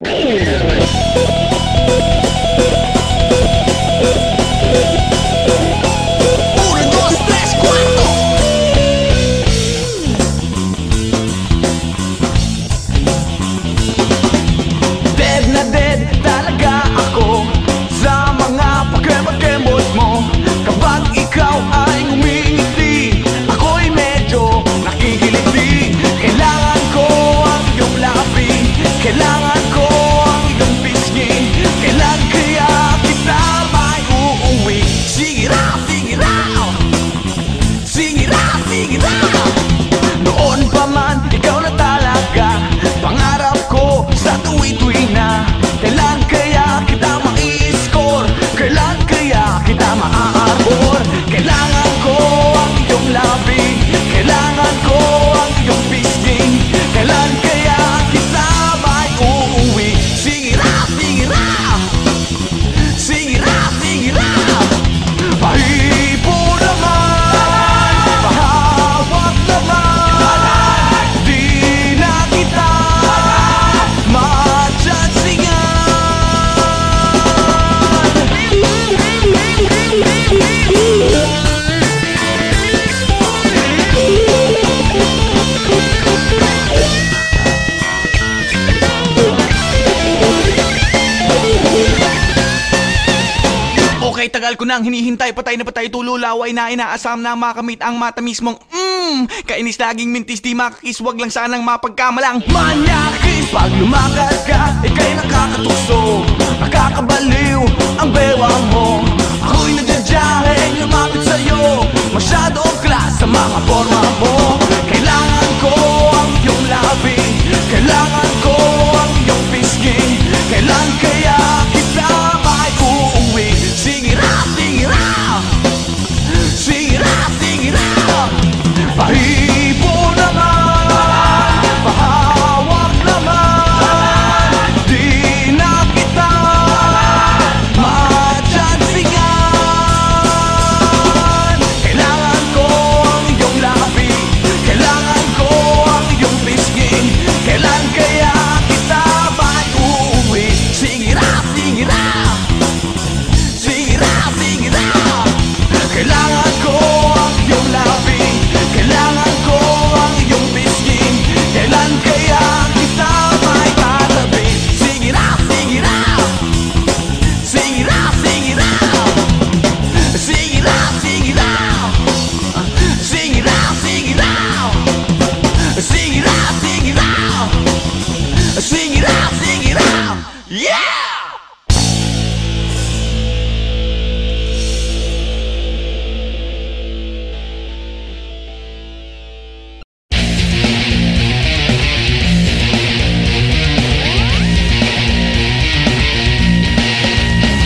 Dead na dead talaga ako sa mga pakemot-kemot mo. Kapag ikaw ay ngumingiti, ako'y medyo nakikiliti. Kailangan ko ang iyong labi, kailangan ko ang iyong pisngi. Kailan kaya kita may uuwi? Sige raw, sige raw, sige raw, sige raw. Noon pa man, ikaw na talaga pangarap ko sa tuwi-tuwi na. Kailan kaya kita ma-i-score? Kailan kaya kita ma-aarbor? Kailangan ko ang iyong labi, kailangan ko ang iyong pisngi. Kailan kaya kita may uuwi? Sige raw, sige raw, sige raw, sige raw. Pahipo naman, pahawak naman, di na kita matsansingan. Okay, tagal ko nang hinihintay, patay na patay, tululaway na inaasam na makamit ang mata mismong kainis laging mintis, di makakis, wag lang sanang mapagkamalang manyakis. Pag lumakad ka, ika'y nakakatukso, nakakabaliw ang bewang mo. Ako'y nagdadyahe, lumapit sa'yo, masyadong class sa mga forma mo. Kailangan ko ang iyong labi, kailangan ko ang iyong pisngi. Kailan kaya kita may uuwi? Sige raw, sige raw, sige raw, sige raw. Pahipo naman, pahawak naman, di na kita matsansingan. Kailangan ko ang iyong labi, kailangan ko ang iyong pisngi. Kailan kaya kita may uuwi? Sige raw, sige raw, sige raw, sige raw. Kailangan ko ang iyong labi, kailangan ko ang iyong pisngi. Kailan kaya kita may tatabi? Sige raw, sige raw, sige raw, sige raw, sige raw, sige raw, sige raw, sige raw, sige raw, sige raw, sige raw, sige raw. Yeah!